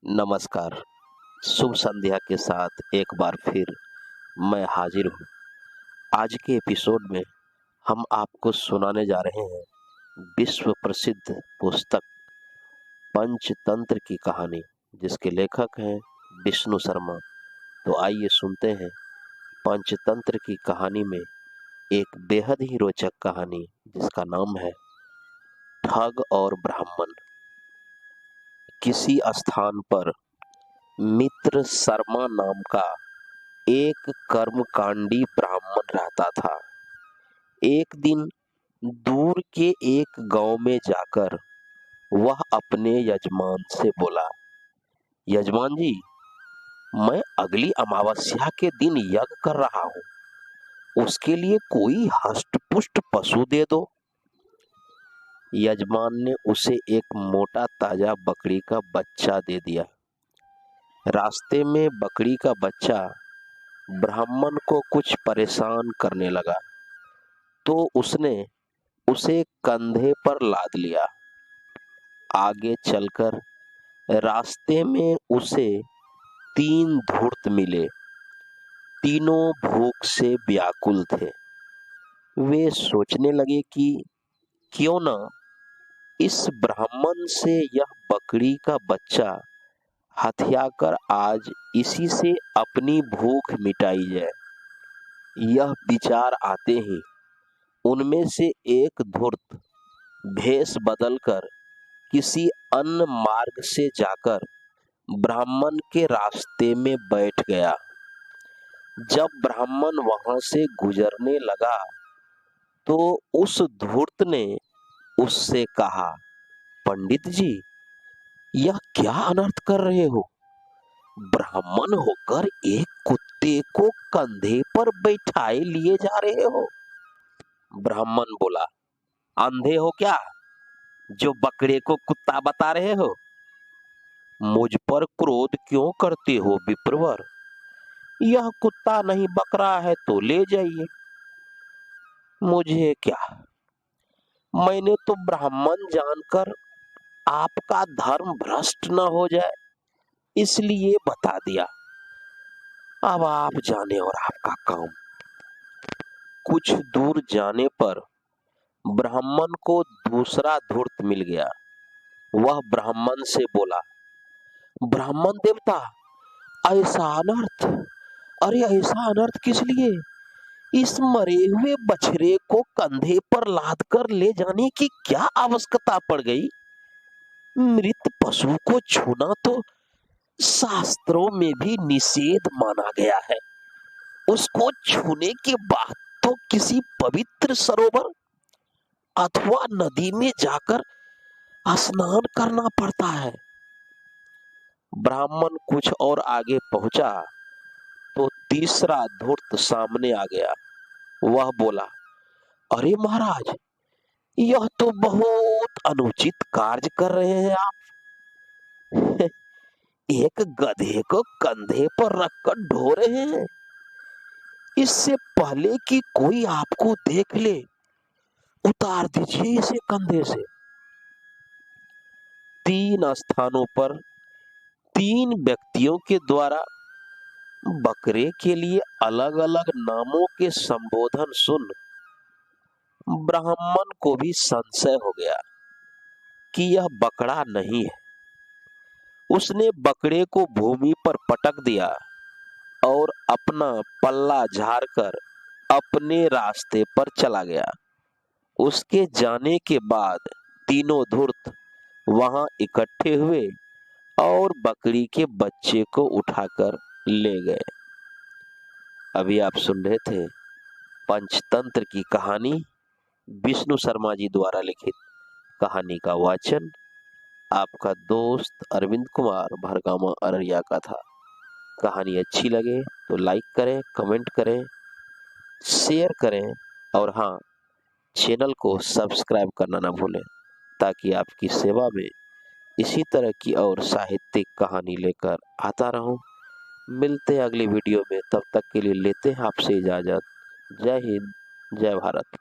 नमस्कार। शुभ संध्या के साथ एक बार फिर मैं हाजिर हूँ। आज के एपिसोड में हम आपको सुनाने जा रहे हैं विश्व प्रसिद्ध पुस्तक पंचतंत्र की कहानी, जिसके लेखक हैं विष्णु शर्मा। तो आइए सुनते हैं पंचतंत्र की कहानी में एक बेहद ही रोचक कहानी, जिसका नाम है ठग और ब्राह्मण। किसी स्थान पर मित्र शर्मा नाम का एक कर्मकांडी ब्राह्मण रहता था। एक दिन दूर के एक गांव में जाकर वह अपने यजमान से बोला, यजमान जी, मैं अगली अमावस्या के दिन यज्ञ कर रहा हूँ, उसके लिए कोई हष्ट-पुष्ट पशु दे दो। यजमान ने उसे एक मोटा ताजा बकरी का बच्चा दे दिया। रास्ते में बकरी का बच्चा ब्राह्मण को कुछ परेशान करने लगा, तो उसने उसे कंधे पर लाद लिया। आगे चलकर रास्ते में उसे 3 धूर्त मिले। तीनों भूख से व्याकुल थे। वे सोचने लगे कि क्यों न इस ब्राह्मण से यह बकरी का बच्चा हथियाकर आज इसी से अपनी भूख मिटाई जाए। यह विचार आते ही उनमें से एक धूर्त भेष बदलकर किसी अन्य मार्ग से जाकर ब्राह्मण के रास्ते में बैठ गया। जब ब्राह्मण वहां से गुजरने लगा तो उस धूर्त ने उससे कहा, पंडित जी, यह क्या अनर्थ कर रहे हो? ब्राह्मण होकर एक कुत्ते को कंधे पर बैठाए लिए जा रहे हो। ब्राह्मण बोला, अंधे हो क्या, जो बकरे को कुत्ता बता रहे हो? मुझ पर क्रोध क्यों करते हो विप्रवर? यह कुत्ता नहीं बकरा है तो ले जाइए, मुझे क्या। मैंने तो ब्राह्मण जानकर आपका धर्म भ्रष्ट न हो जाए इसलिए बता दिया। अब आप जाने और आपका काम। कुछ दूर जाने पर ब्राह्मण को दूसरा धूर्त मिल गया। वह ब्राह्मण से बोला, ब्राह्मण देवता, ऐसा अनर्थ, अरे ऐसा अनर्थ किस लिए? इस मरे हुए बछड़े को कंधे पर लाद कर ले जाने की क्या आवश्यकता पड़ गई? मृत पशु को छूना तो शास्त्रों में भी निषेध माना गया है। उसको छूने के बाद तो किसी पवित्र सरोवर अथवा नदी में जाकर स्नान करना पड़ता है। ब्राह्मण कुछ और आगे पहुंचा तो तीसरा धूर्त सामने आ गया। वह बोला, अरे महाराज, यह तो बहुत अनुचित कार्य कर रहे हैं आप। एक गधे को कंधे पर रखकर ढो रहे हैं। इससे पहले कि कोई आपको देख ले, उतार दीजिए इसे कंधे से। 3 स्थानों पर 3 व्यक्तियों के द्वारा बकरे के लिए अलग अलग नामों के संबोधन सुन ब्राह्मण को भी संशय हो गया कि यह बकरा नहीं है। उसने बकरे को भूमि पर पटक दिया और अपना पल्ला झाड़कर अपने रास्ते पर चला गया। उसके जाने के बाद तीनों धूर्त वहां इकट्ठे हुए और बकरी के बच्चे को उठाकर ले गए। अभी आप सुन रहे थे पंचतंत्र की कहानी, विष्णु शर्मा जी द्वारा लिखित कहानी का वाचन आपका दोस्त अरविंद कुमार भरगामा अररिया का था। कहानी अच्छी लगे तो लाइक करें, कमेंट करें, शेयर करें और हाँ, चैनल को सब्सक्राइब करना ना भूलें, ताकि आपकी सेवा में इसी तरह की और साहित्यिक कहानी लेकर आता रहूं। मिलते हैं अगली वीडियो में, तब तक के लिए लेते हैं आपसे इजाजत। जय हिंद, जय भारत।